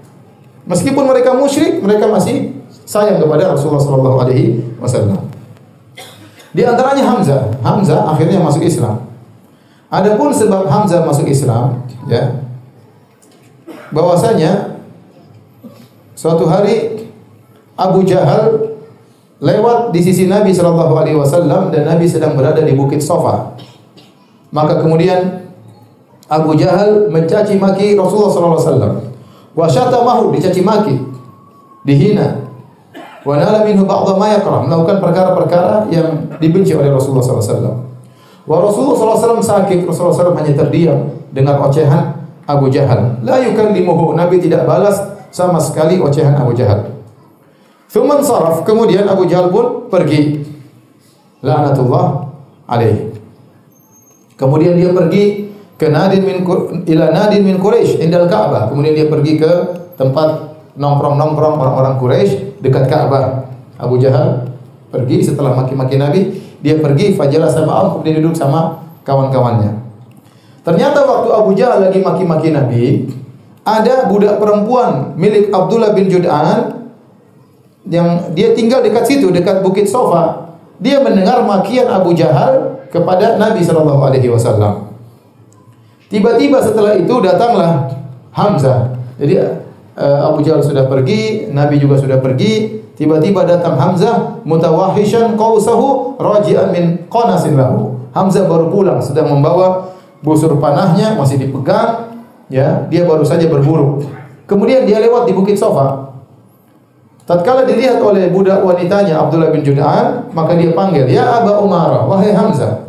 Meskipun mereka musyrik, mereka masih sayang kepada Rasulullah SAW. Di antaranya Hamzah. Hamzah akhirnya masuk Islam. Adapun sebab Hamzah masuk Islam, ya, bahwasanya suatu hari Abu Jahal lewat di sisi Nabi SAW dan Nabi sedang berada di Bukit Sofa. Maka kemudian Abu Jahal mencaci maki Rasulullah SAW. Wa syatamahu, dicaci maki, dihina. Wa nala minhu ba'dha ma yakrah, melakukan perkara-perkara yang dibenci oleh Rasulullah SAW. Wa Rasulullah SAW sakit, Rasulullah SAW hanya terdiam dengar ocehan Abu Jahal. La yukallimuhu, Nabi tidak balas sama sekali ocehan Abu Jahal. Thumman saraf, kemudian Abu Jahal pun pergi. La'natullah alaihi. Kemudian dia pergi ke nadin min Quraisy indal Ka'bah. Kemudian dia pergi ke tempat nongkrong-nongkrong orang-orang Quraisy dekat Ka'bah. Abu Jahal pergi setelah maki-maki Nabi, dia pergi fajalasa ma'ahum, kemudian duduk sama kawan-kawannya. Ternyata waktu Abu Jahal lagi maki-maki Nabi, ada budak perempuan milik Abdullah bin Jud'an yang dia tinggal dekat situ, dekat Bukit Sofa. Dia mendengar makian Abu Jahal kepada Nabi SAW. Tiba-tiba setelah itu datanglah Hamzah. Jadi Abu Jahal sudah pergi, Nabi juga sudah pergi. Tiba-tiba datang Hamzah mutawahishan qausahu raji'an min qanasin lahu. Hamzah baru pulang, sedang membawa busur panahnya masih dipegang, ya, dia baru saja berburu. Kemudian dia lewat di Bukit Sofa. Tatkala dilihat oleh budak wanitanya Abdullah bin Jud'an, maka dia panggil, "Ya Aba Umarah, wahai Hamzah.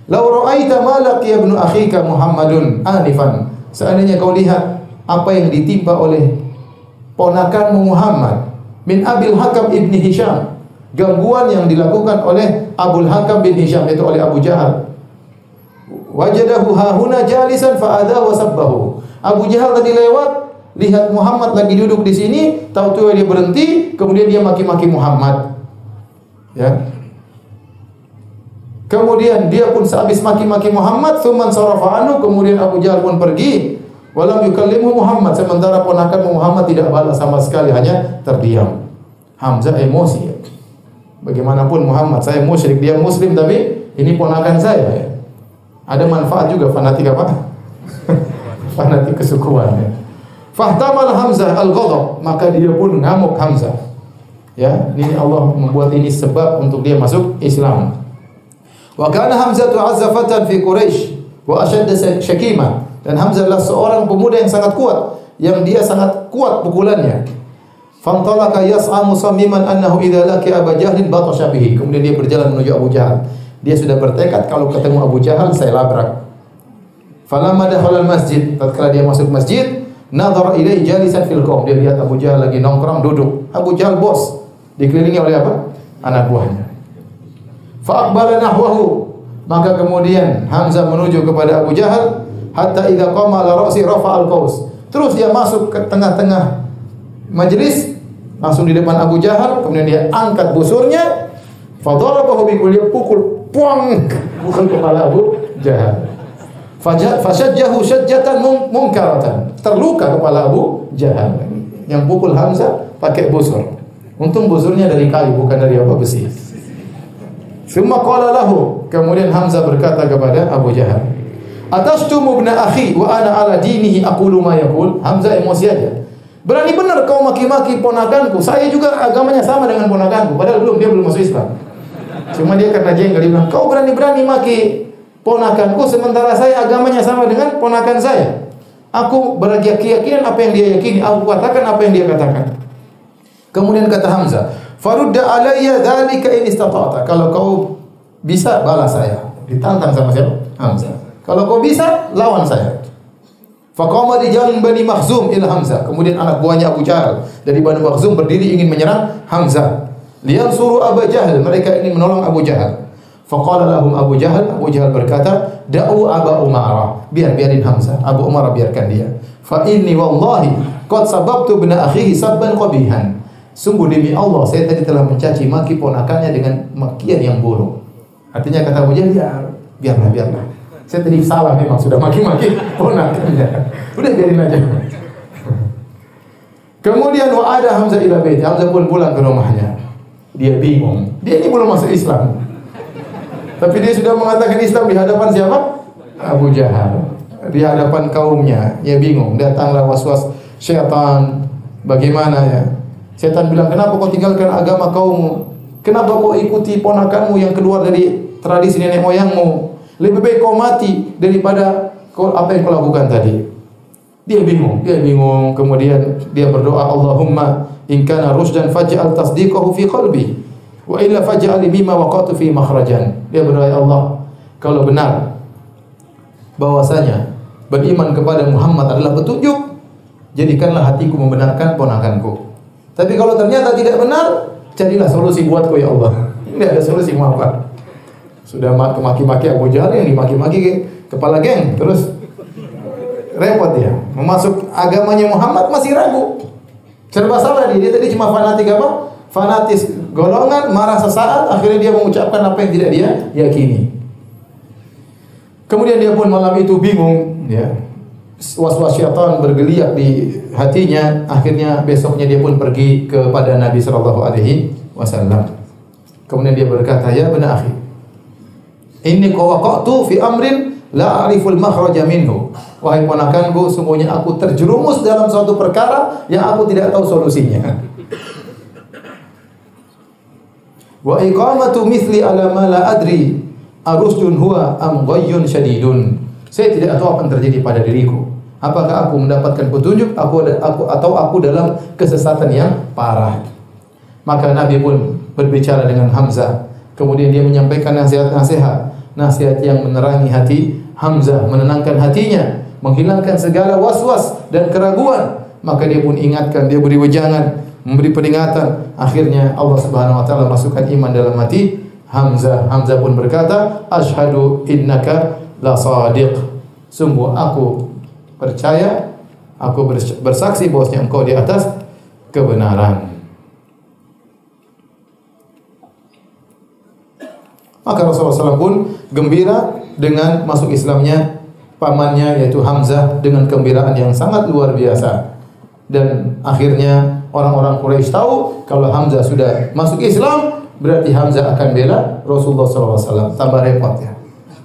Lau ra'aita ma laqiya ibnu akhika Muhammadun anifan." Seandainya kau lihat apa yang ditimpa oleh ponakanmu Muhammad min Abil Hakam ibni Hisham, gangguan yang dilakukan oleh Abul Hakam bin Hisham, itu oleh Abu Jahal. Wajadahu hahuna jalisan fa'adha wa sabbahu. Abu Jahal tadi lewat, lihat Muhammad lagi duduk di sini, tahu-tahu dia berhenti, kemudian dia maki-maki Muhammad. Ya. Kemudian dia pun sehabis maki-maki Muhammad, tsumman sarafa anhu, kemudian Abu Jahal pun pergi. Walam yukallimu Muhammad, sementara ponakan Muhammad tidak balas sama sekali, hanya terdiam. Hamzah emosi. Bagaimanapun Muhammad, saya musyrik, dia muslim, tapi ini ponakan saya. Ya. Ada manfaat juga fanatik apa? Fanatik kesukuan. Ya. Fahtamal Hamzah al-ghadab, maka dia pun ngamuk Hamzah. Ya, ini Allah membuat ini sebab untuk dia masuk Islam. Wa kana Hamzah tu'azzafatan fi Quraisy wa ashadda syakima. Dan Hamzah adalah seorang pemuda yang sangat kuat, yang dia sangat kuat pukulannya. Fantalaka yas'a musammiman annahu idza laqiya Abu Jahlin batasha bihi. Kemudian dia berjalan menuju Abu Jahal. Dia sudah bertekad kalau ketemu Abu Jahal saya labrak. Falamma dakhala al-masjid, tatkala dia masuk masjid, nadhara ilaihi jalisan fil qaum. Dia lihat Abu Jahal lagi nongkrong duduk. Abu Jahal bos, dikelilingi oleh apa? Anak buahnya. Fa aqbala nahwahu. Maka kemudian Hamzah menuju kepada Abu Jahal. Hatta idza qama ala ra'si rafa'al qaus. Terus dia masuk ke tengah-tengah majelis, langsung di depan Abu Jahal, kemudian dia angkat busurnya, fa darabahu bi kulli, pukul, puang, pukul kepala Abu Jahal. Fashajjahu syajjatan munkaratan. Terluka kepala Abu Jahal. Yang pukul Hamzah pakai busur. Untung busurnya dari kayu, bukan dari apa, besi. Tsumma qala lahu, kemudian Hamzah berkata kepada Abu Jahal, "Atashtumu ibna akhi wa ana ala dinihi aqulu ma yaqul." Hamzah emosi aja. Berani benar kau maki-maki ponakanku. Saya juga agamanya sama dengan ponakanku. Padahal dia belum masuk Islam. Cuma dia karena jengkel, dia bilang, kau berani-berani maki ponakanku sementara saya agamanya sama dengan ponakan saya. Aku berkeyakinan apa yang dia yakini, aku katakan apa yang dia katakan. Kemudian kata Hamzah, farudda alayya dzalika in istata'ta. Kalau kau bisa balas saya. Ditantang sama siapa? Hamzah. Kalau kau bisa lawan saya. Faqama rijalun Bani Makhzum ila Hamzah. Kemudian anak buahnya Abu Jahal dari Bani Makhzum berdiri ingin menyerang Hamzah. Liyansuru Abu Jahal, mereka ingin menolong Abu Jahal. Faqala lahum Abu Jahal berkata, "Da'u Aba Umarah." Biarin Hamzah. Abu Umarah biarkan dia. Fa inni wallahi qad sababtu ibn akhihi sabban qabihan. Sungguh demi Allah saya tadi telah mencaci maki ponakannya dengan makian yang buruk. Artinya kata Abu Jahal, biarlah. Saya tadi salah memang sudah maki-maki ponakannya. Udah biarin aja. Kemudian ada Hamzah ila bait. Hamzah pun pulang ke rumahnya. Dia bingung. Dia ini belum masuk Islam. Tapi dia sudah mengatakan Islam di hadapan siapa? Abu Jahal. Di hadapan kaumnya. Dia bingung. Datanglah waswas syaitan. Bagaimana ya? Syaitan bilang, "Kenapa kau tinggalkan agama kaummu? Kenapa kau ikuti ponakanmu yang keluar dari tradisi nenek moyangmu? Lebih baik kau mati daripada apa yang kau lakukan tadi." Dia bingung. Kemudian dia berdoa, "Allahumma in kana rusydan faj'al tasdiqahu fi qalbi wa illa faj'al mimma waqatu fi makhrajan." Dia berdoa, "Ya Allah, kalau benar bahwasanya beriman kepada Muhammad adalah petunjuk, jadikanlah hatiku membenarkan ponakanku. Tapi kalau ternyata tidak benar, carilah solusi buatku ya Allah." Tidak ada solusi, maaf Pak. Sudah maki-maki Abu Jahal, yang dimaki-maki kepala geng, terus repot dia. Memasuk agamanya Muhammad masih ragu. Serba salah dia tadi cuma fanatik apa? Fanatis golongan, marah sesaat, akhirnya dia mengucapkan apa yang tidak dia yakini. Kemudian dia pun malam itu bingung, ya. Was-was syaitan bergeliat di hatinya. Akhirnya besoknya dia pun pergi kepada Nabi sallallahu alaihi wasallam. Kemudian dia berkata, "Ya bani akhi, inni qawaqtu fi amrin la a'riful makhraja minhu." Wahai ponakanku, sungguhnya aku terjerumus dalam suatu perkara yang aku tidak tahu solusinya. Wa iqamatu mithli ala ma la adri arusdun huwa am ghayyun syadidun. Saya tidak tahu apa yang terjadi pada diriku. Apakah aku mendapatkan petunjuk atau aku dalam kesesatan yang parah. Maka Nabi pun berbicara dengan Hamzah. Kemudian dia menyampaikan nasihat yang menerangi hati Hamzah, menenangkan hatinya, menghilangkan segala was-was dan keraguan. Maka dia pun ingatkan, dia beri wejangan, memberi peringatan. Akhirnya Allah Subhanahu wa taala masukkan iman dalam hati Hamzah. Hamzah pun berkata, "Asyhadu innaka la shadiq." Sungguh aku percaya, aku bersaksi bahwasanya engkau di atas kebenaran. Maka Rasulullah SAW pun gembira dengan masuk Islamnya pamannya yaitu Hamzah dengan gembiraan yang sangat luar biasa. Dan akhirnya orang-orang Quraisy tahu kalau Hamzah sudah masuk Islam, berarti Hamzah akan bela Rasulullah SAW. Tambah repot ya.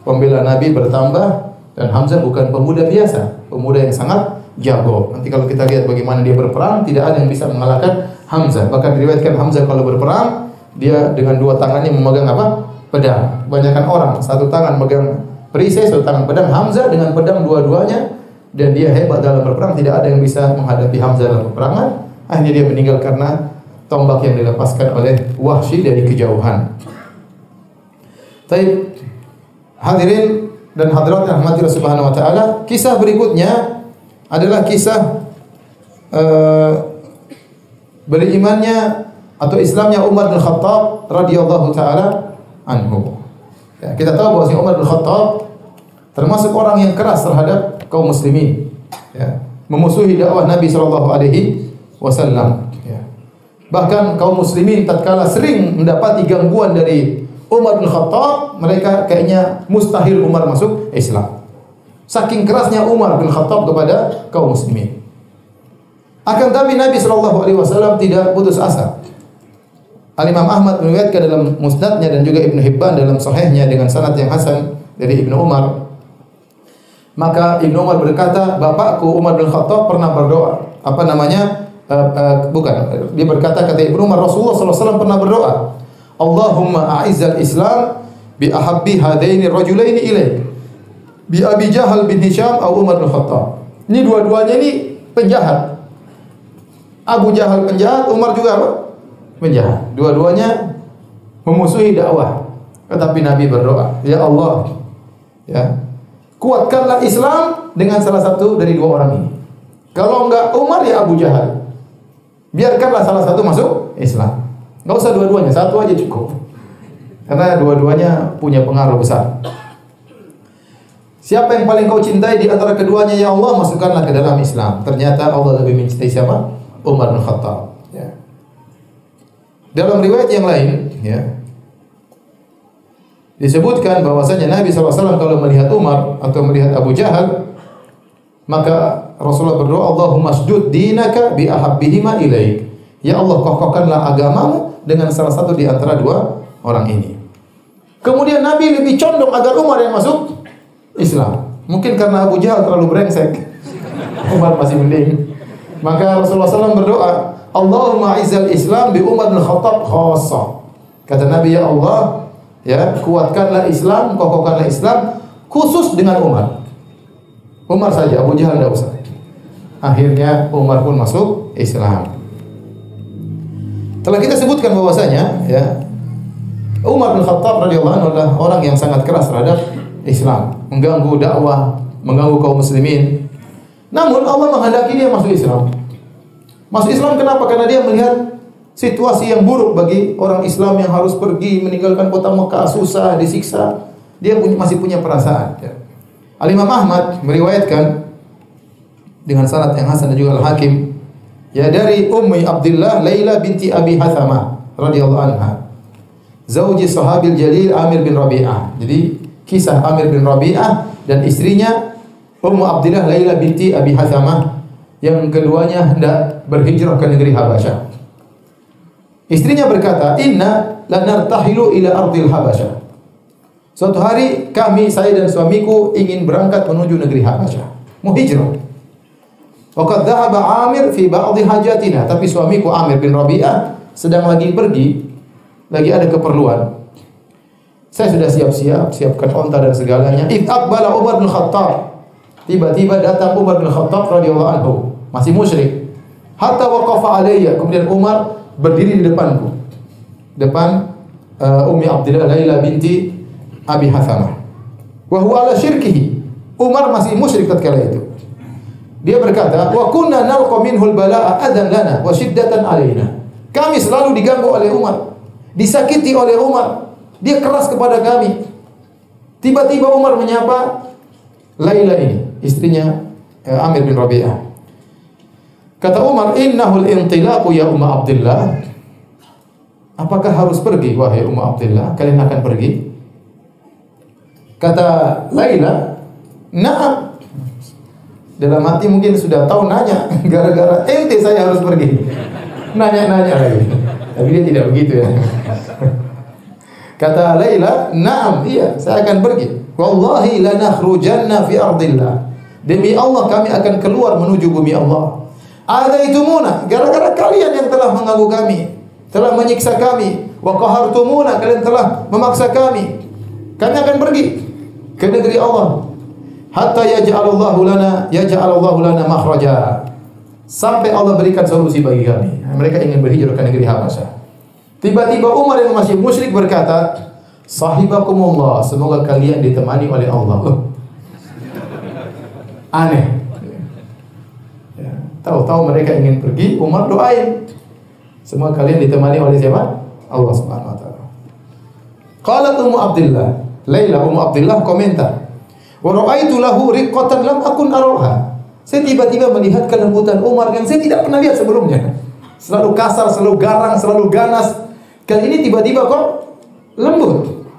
Pembela Nabi bertambah dan Hamzah bukan pemuda biasa, pemuda yang sangat jago. Nanti kalau kita lihat bagaimana dia berperang, tidak ada yang bisa mengalahkan Hamzah. Bahkan diriwayatkan Hamzah kalau berperang, dia dengan dua tangannya memegang apa? Pedang. Kebanyakan orang satu tangan megang perisai, satu tangan pedang. Hamzah dengan pedang dua-duanya, dan dia hebat dalam berperang. Tidak ada yang bisa menghadapi Hamzah dalam peperangan. Akhirnya dia meninggal karena tombak yang dilepaskan oleh Wahsy dari kejauhan. Baik, hadirin dan hadirat yang rahmati Allah Subhanahu wa taala, kisah berikutnya adalah kisah berimannya atau Islamnya Umar bin Khattab radhiyallahu taala anhu. Ya, kita tahu bahwa Umar bin Khattab termasuk orang yang keras terhadap kaum muslimin, ya, memusuhi dakwah Nabi sallallahu alaihi wasallam. Ya. Bahkan kaum muslimin tatkala sering mendapati gangguan dari Umar bin Khattab, mereka kayaknya mustahil Umar masuk Islam. Saking kerasnya Umar bin Khattab kepada kaum muslimin. Akan tapi Nabi sallallahu alaihi wasallam tidak putus asa. Al-Imam Ahmad meriwayatkan dalam Musnadnya dan juga Ibnu Hibban dalam Sahihnya dengan sanad yang hasan dari Ibnu Umar. Maka Ibnu Umar berkata, bapakku Umar bin Khattab pernah berdoa. Apa namanya? bukan, dia berkata, kata Ibnu Umar, Rasulullah SAW pernah berdoa, Allahumma a'izzal Islam bi ahabbi hadaini rajulaini ilaik, bi Abi Jahal bin Hisham atau Umar bin Khattab. Ini dua-duanya ini penjahat. Abu Jahal penjahat, Umar juga apa? Penjahat. Dua-duanya memusuhi dakwah. Tetapi Nabi berdoa, ya Allah, ya, kuatkanlah Islam dengan salah satu dari dua orang ini. Kalau enggak Umar, ya Abu Jahal. Biarkanlah salah satu masuk Islam. Enggak usah dua-duanya, satu aja cukup. Karena dua-duanya punya pengaruh besar. Siapa yang paling kau cintai di antara keduanya, ya Allah, masukkanlah ke dalam Islam. Ternyata Allah lebih mencintai siapa? Umar bin Khattab. Ya. Dalam riwayat yang lain, ya, disebutkan bahwasanya Nabi SAW kalau melihat Umar atau melihat Abu Jahal, maka Rasulullah berdoa, Allahumma shdud dinaka bi ahabbihima ilaik. Ya Allah, kokohkanlah agamamu dengan salah satu di antara dua orang ini. Kemudian Nabi lebih condong agar Umar yang masuk Islam. Mungkin karena Abu Jahal terlalu brengsek, Umar masih mending. Maka Rasulullah SAW berdoa, Allahumma izzal Islam bi Umar bin Khattab khassa. Kata Nabi, ya Allah, ya, kuatkanlah Islam, kokohkanlah Islam khusus dengan Umar. Umar saja, Abu Jahal tidak usah. Akhirnya Umar pun masuk Islam. Telah kita sebutkan bahwasanya, ya, Umar bin Khattab radhiyallahu anhu adalah orang yang sangat keras terhadap Islam, mengganggu dakwah, mengganggu kaum muslimin. Namun Allah menghendaki dia masuk Islam. Masuk Islam kenapa? Karena dia melihat situasi yang buruk bagi orang Islam yang harus pergi meninggalkan kota Mekah, susah, disiksa. Dia masih punya perasaan. Ya. Al-Imam Ahmad meriwayatkan dengan sanad yang hasan dan juga Al-Hakim, ya, dari Ummi Abdullah Laila binti Abi Hathamah radhiyallahu anha, zauji sahabil jalil Amir bin Rabi'ah. Jadi kisah Amir bin Rabi'ah dan istrinya Ummu Abdullah Laila binti Abi Hathamah yang keduanya hendak berhijrah ke negeri Habasyah. Istrinya berkata, "Inna lanartahilu ila ardil Habasyah." Suatu hari kami, saya dan suamiku ingin berangkat menuju negeri Habasyah, mau hijrah. Waqad dhahaba Amir fi ba'dhi hajatina, tapi suamiku Amir bin Rabi'ah sedang lagi pergi, lagi ada keperluan. Saya sudah siap-siap, siapkan onta dan segalanya. Id aqbala Umar bin Khattab. Tiba-tiba datang Umar bin Khattab radhiyallahu anhu, masih musyrik. Hatta waqafa alayya, kemudian Umar berdiri di depanku. Depan Ummi Abdullah Laila binti Abi Hathamah. Wa huwa ala syirkihi. Umar masih musyrik tatkala itu. Dia berkata, "Wa kunna nalqa minhu al-balaa'a adan lana wa shiddatan alaina." Kami selalu diganggu oleh Umar, disakiti oleh Umar. Dia keras kepada kami. Tiba-tiba Umar menyapa Laila ini, istrinya Amir bin Rabi'ah. Kata Umar, "Innahul intilaqu ya Umma Abdullah." Apakah harus pergi wahai Umma Abdullah? Kalian akan pergi? Kata Laila, "Na'am." Dalam hati mungkin sudah tahu nanya, gara-gara ente saya harus pergi. Nanya-nanya lagi. Tapi dia tidak begitu, ya. Kata Laila, "Na'am, iya, saya akan pergi. Wallahi lanakhrujanna fi ardillah." Demi Allah kami akan keluar menuju bumi Allah. Adaitumuna, gara-gara kalian yang telah mengganggu kami, telah menyiksa kami. Wa qahartumuna, kalian telah memaksa kami. Kami akan pergi ke negeri Allah. Hatta yaj'alallahu lana makhraja. Sampai Allah berikan solusi bagi kami. Mereka ingin berhijrah ke negeri Habasyah. Tiba-tiba Umar yang masih musyrik berkata, "Sahibakumullah, semoga kalian ditemani oleh Allah." Aneh. Ya, tahu-tahu mereka ingin pergi, Umar doain, semoga kalian ditemani oleh siapa? Allah Subhanahu wa taala. Qalat Ummu Abdullah, Laila Ummu Abdullah komentar, "Wa ra'aitu lahu riqqatan lam akun araha." Saya tiba-tiba melihat kelembutan Umar yang saya tidak pernah lihat sebelumnya. Selalu kasar, selalu garang, selalu ganas. Kali ini tiba-tiba kok lembut.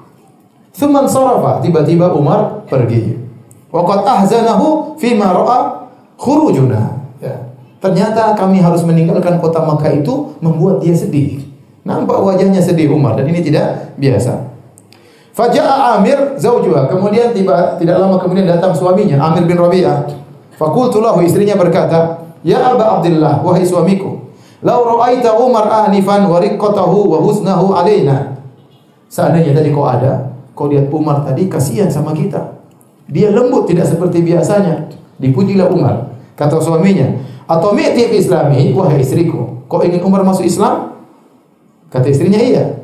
Tsumman sarafa, tiba-tiba Umar pergi. Wa qad ahzanahu fima ra'a khurujuna. Ya. Ternyata kami harus meninggalkan kota Makkah itu membuat dia sedih. Nampak wajahnya sedih Umar dan ini tidak biasa. Faja'a Amir zaujuha, kemudian tidak lama kemudian datang suaminya Amir bin Rabi'ah. Faqultu lahu, istrinya berkata, "Ya Aba Abdullah, wahai suamiku, lau ra'aita Umar anifan wa riqqatahu wa husnahu alaina." Seandainya tadi kau ada, kau lihat Umar tadi, kasihan sama kita. Dia lembut, tidak seperti biasanya. Dipujilah Umar. Kata suaminya, "Atau mi'ti fi islami, wahai istriku, kau ingin Umar masuk Islam?" Kata istrinya, "Iya."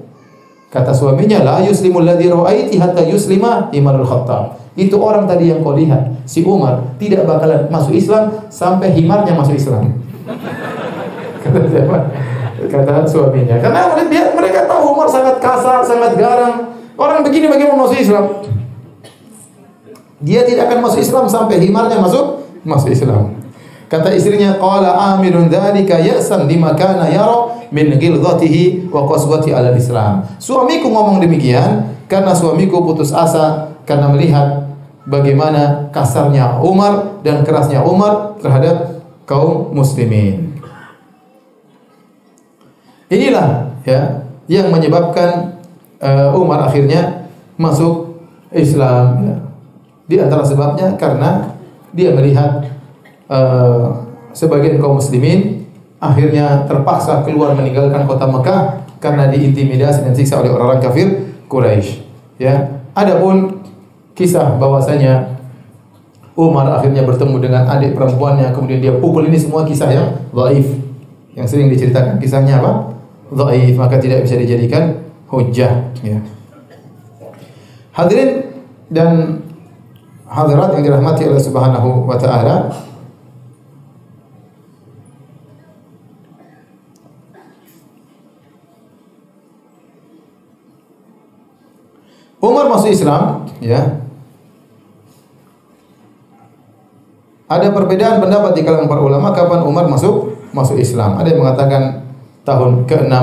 Kata suaminya, "La yuslimul ladzi ra'aiti hatta yuslima Umarul Khattab." Itu orang tadi yang kau lihat, si Umar tidak bakalan masuk Islam sampai himarnya masuk Islam. Kata siapa? Kata suaminya. Karena mereka tahu Umar sangat kasar, sangat garang. Orang begini bagaimana masuk Islam? Dia tidak akan masuk Islam sampai himarnya masuk Islam. Kata istrinya, "Qala Amirun dzalika ya'san lima kana yara min ghilzatihi wa qaswati ala Islam." Suamiku ngomong demikian karena suamiku putus asa karena melihat bagaimana kasarnya Umar dan kerasnya Umar terhadap kaum muslimin. Inilah ya yang menyebabkan Umar akhirnya masuk Islam ya. Di antara sebabnya karena dia melihat sebagian kaum muslimin akhirnya terpaksa keluar meninggalkan kota Mekah karena diintimidasi dan siksa oleh orang-orang kafir Quraisy. Ya, adapun kisah bahwasanya Umar akhirnya bertemu dengan adik perempuannya kemudian dia pukul, ini semua kisah yang dhaif. Yang sering diceritakan kisahnya apa? Dhaif, maka tidak bisa dijadikan hujjah ya. Hadirin dan hadirat yang dirahmati Allah Subhanahu wa taala, Umar masuk Islam ya. Ada perbedaan pendapat di kalangan para ulama kapan Umar masuk Islam. Ada yang mengatakan tahun ke-6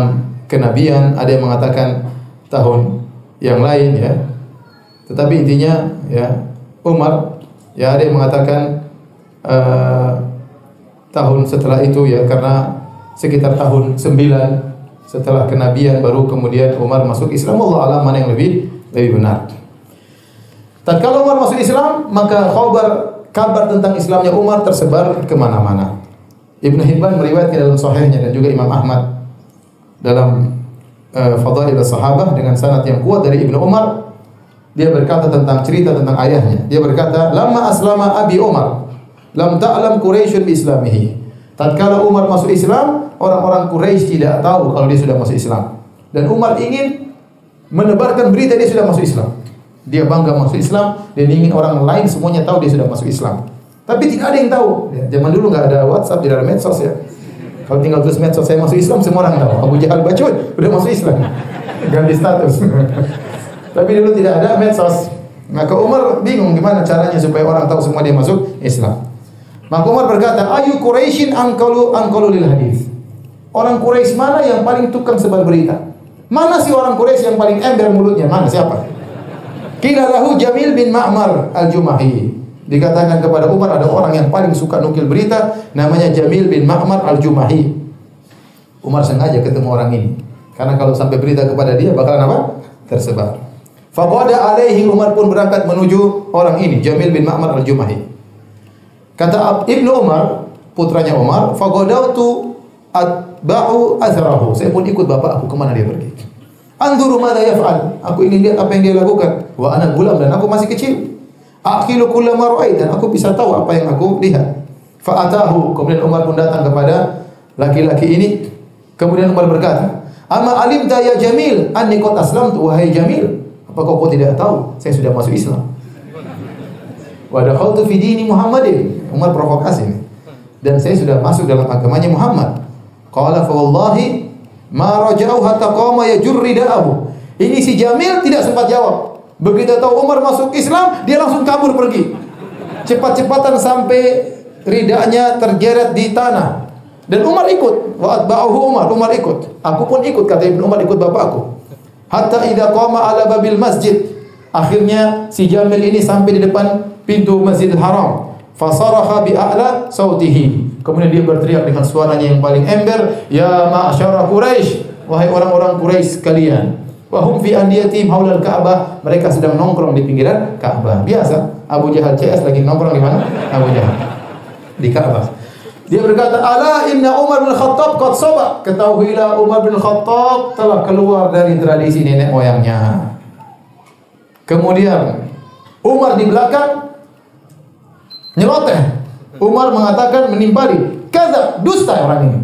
kenabian, ada yang mengatakan tahun yang lain ya. Tetapi intinya ya Umar ya, ada yang mengatakan tahun setelah itu ya, karena sekitar tahun 9 setelah kenabian baru kemudian Umar masuk Islam. Allah alam mana yang lebih benar. Tatkala Umar masuk Islam, maka kabar tentang Islamnya Umar tersebar kemana-mana. Ibnu Hibban meriwayatkan dalam sahihnya dan juga Imam Ahmad dalam Fadail Sahabah dengan sanad yang kuat dari Ibnu Umar. Dia berkata tentang cerita tentang ayahnya. Dia berkata, "Lamma aslama abi Umar, lam ta'lam Quraisyun bi islamihi." Tatkala Umar masuk Islam, orang-orang Quraisy tidak tahu kalau dia sudah masuk Islam. Dan Umar ingin menebarkan berita dia sudah masuk Islam. Dia bangga masuk Islam dan ingin orang lain semuanya tahu dia sudah masuk Islam. Tapi tidak ada yang tahu. Ya, zaman dulu nggak ada WhatsApp, tidak ada medsos ya. Kalau tinggal tulis medsos saya masuk Islam, semua orang tahu. Abu Jahal bacut udah masuk Islam, ganti status. Tapi dulu tidak ada medsos. Maka Umar bingung gimana caranya supaya orang tahu semua dia masuk Islam. Maka Umar berkata, "Ayu Quraisyin anqalu lil hadis." Orang Quraisy mana yang paling tukang sebar berita? Mana sih orang Quraisy yang paling ember mulutnya? Mana siapa? Qila lahu Jamil bin Ma'mar al-Jumahi. Dikatakan kepada Umar ada orang yang paling suka nukil berita, namanya Jamil bin Ma'mar al-Jumahi. Umar sengaja ketemu orang ini karena kalau sampai berita kepada dia bakalan apa? Tersebar. Faqada alaihi, Umar pun berangkat menuju orang ini, Jamil bin Ma'mar al-Jumahi. Kata Ibnu Umar, putranya Umar, faqadautu atba'u atharahu. Saya pun ikut bapakku kemana dia pergi. Anzuru madza yaf'al. Aku ingin lihat apa yang dia lakukan. Wa ana gulam, dan aku masih kecil. Aqilu kullama ra'ait, dan aku bisa tahu apa yang aku lihat. Fa atahu, kemudian Umar pun datang kepada laki-laki ini. Kemudian Umar berkata, "Ama alimta ya Jamil anni qad aslamtu, wahai Jamil, apakah kau tidak tahu saya sudah masuk Islam? Wa dakhaltu fi dini Muhammadin." Umar provokasi ini. Dan saya sudah masuk dalam agamanya Muhammad. Qala fa wallahi ma raja'u hatta qama yajur rida'ahu. Ini si Jamil tidak sempat jawab. Begitu tahu Umar masuk Islam, dia langsung kabur pergi. Cepat-cepatan sampai ridanya tergeret di tanah. Dan Umar ikut. Wa atba'ahu Umar ikut. Aku pun ikut, kata Ibnu Umar, ikut bapakku. Hatta idza qama ala babil masjid. Akhirnya si Jamil ini sampai di depan pintu Masjidil Haram. Fasaraha bi a'la sautihi. Kemudian dia berteriak dengan suaranya yang paling ember, "Ya ma'syara Quraisy, wahai orang-orang Quraisy sekalian." Wa hum fi andiyatihim haulal Ka'bah. Mereka sedang nongkrong di pinggiran Ka'bah. Biasa, Abu Jahal CS lagi nongkrong di mana? Abu Jahal di Ka'bah. Dia berkata, "Ala inna Umar bin Khattab qad saba." Ketahuilah Umar bin Khattab telah keluar dari tradisi nenek moyangnya. Kemudian Umar di belakang nyeloteh. Umar mengatakan menimpali, "Kadzab, dusta orang ini."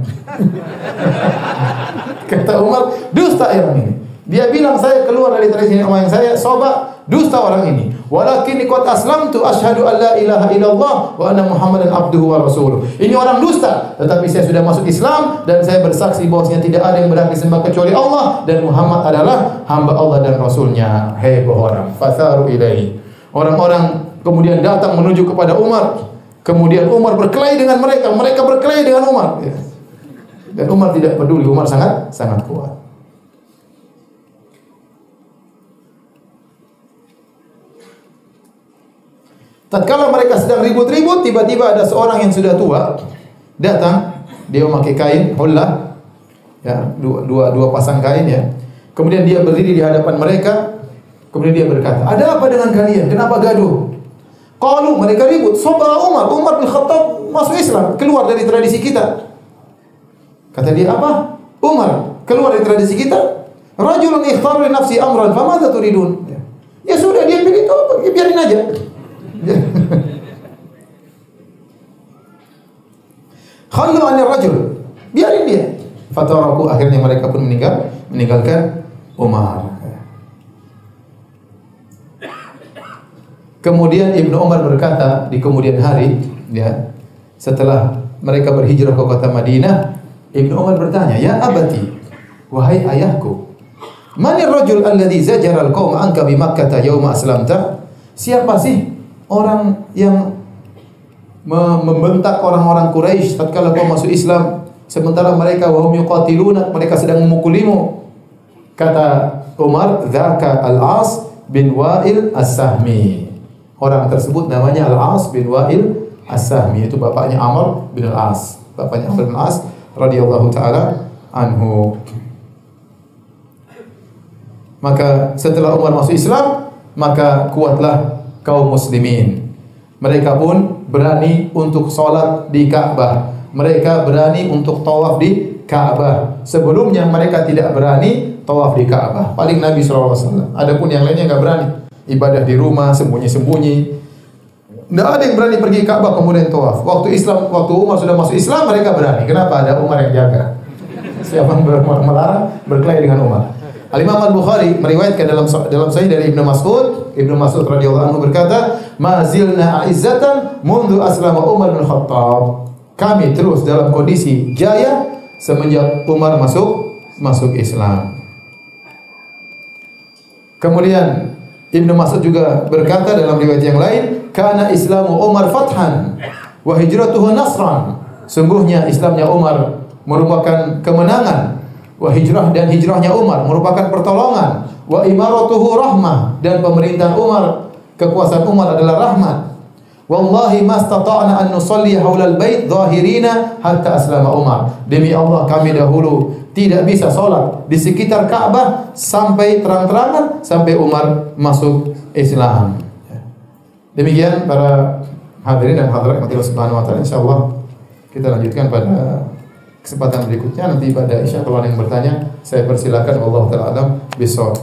Kata Umar, "Dusta orang ini." Dia bilang, "Saya keluar dari tradisi nenek moyang saya, soba, dusta orang ini. Walakin qad aslamtu asyhadu an la ilaha illallah wa anna Muhammadan abduhu wa rasuluh." Ini orang dusta, tetapi saya sudah masuk Islam dan saya bersaksi bahwasanya tidak ada yang berhak disembah kecuali Allah dan Muhammad adalah hamba Allah dan Rasulnya. Heboh orang. Fatharu ilaihi. Orang-orang kemudian datang menuju kepada Umar. Kemudian Umar berkelahi dengan mereka, mereka berkelahi dengan Umar. Dan Umar tidak peduli, Umar sangat kuat. Tatkala mereka sedang ribut-ribut, tiba-tiba ada seorang yang sudah tua datang. Dia memakai kain hullah, ya, dua pasang kain ya. Kemudian dia berdiri di hadapan mereka. Kemudian dia berkata, "Ada apa dengan kalian? Kenapa gaduh?" Qalu, mereka ribut. "Sabah Umar bin Khattab masuk Islam, keluar dari tradisi kita." Kata dia, "Apa? Umar keluar dari tradisi kita? Rajulun ikhtar li nafsi amran, famadza turidun?" Ya sudah, dia pilih itu, biarin aja. Khallu 'anil rajul, biarin dia. Fataraku, akhirnya mereka pun meninggalkan Umar. Kemudian Ibnu Umar berkata di kemudian hari, ya, setelah mereka berhijrah ke kota Madinah, Ibnu Umar bertanya, "Ya abati, wahai ayahku, manir rajul alladhi zajara al-qaum anka bi Makkah yawma aslamta?" Siapa sih orang yang membentak orang-orang Quraisy tatkala kau masuk Islam, sementara mereka wahum yuqatiluna, mereka sedang memukulimu? Kata Umar, "Dzaka Al-As bin Wa'il As-Sahmi." Orang tersebut namanya Al-As bin Wa'il As-Sahmi, itu bapaknya Amr bin Al-As, bapaknya Amr bin Al-As radhiyallahu taala anhu. Maka setelah Umar masuk Islam, maka kuatlah kaum muslimin. Mereka pun berani untuk sholat di Ka'bah. Mereka berani untuk tawaf di Ka'bah. Sebelumnya mereka tidak berani tawaf di Ka'bah. Paling Nabi SAW. Adapun yang lainnya enggak berani. Ibadah di rumah, sembunyi-sembunyi. Tidak ada yang berani pergi Ka'bah kemudian tawaf. Waktu Umar sudah masuk Islam, mereka berani. Kenapa? Ada Umar yang jaga. Siapa yang melarang berkelahi dengan Umar? Al-Imam Al-Bukhari meriwayatkan dalam sahih dari Ibnu Mas'ud. Ibnu Mas'ud radhiyallahu anhu berkata, "Ma zilna a'izzatan mundu aslama Umar bin Khattab." Kami terus dalam kondisi jaya semenjak Umar masuk Islam. Kemudian Ibnu Mas'ud juga berkata dalam riwayat yang lain, "Kana Islamu Umar fathan wa hijratuhu nasran." Sungguhnya Islamnya Umar merupakan kemenangan. Wa hijrahnya Umar merupakan pertolongan. Wa imaratuhu rahmah, dan pemerintahan Umar, kekuasaan Umar adalah rahmat. Wallahi mastata'na an nusalli haulal bait zahirina hatta aslama Umar. Demi Allah, kami dahulu tidak bisa sholat di sekitar Ka'bah sampai terang-terangan sampai Umar masuk Islam. Demikian para hadirin dan hadirat Allah Subhanahu wa taala. Insyaallah kita lanjutkan pada kesempatan berikutnya. Nanti pada Isya kalau ada yang bertanya, saya persilakan. Wallahu taala alam bisawab.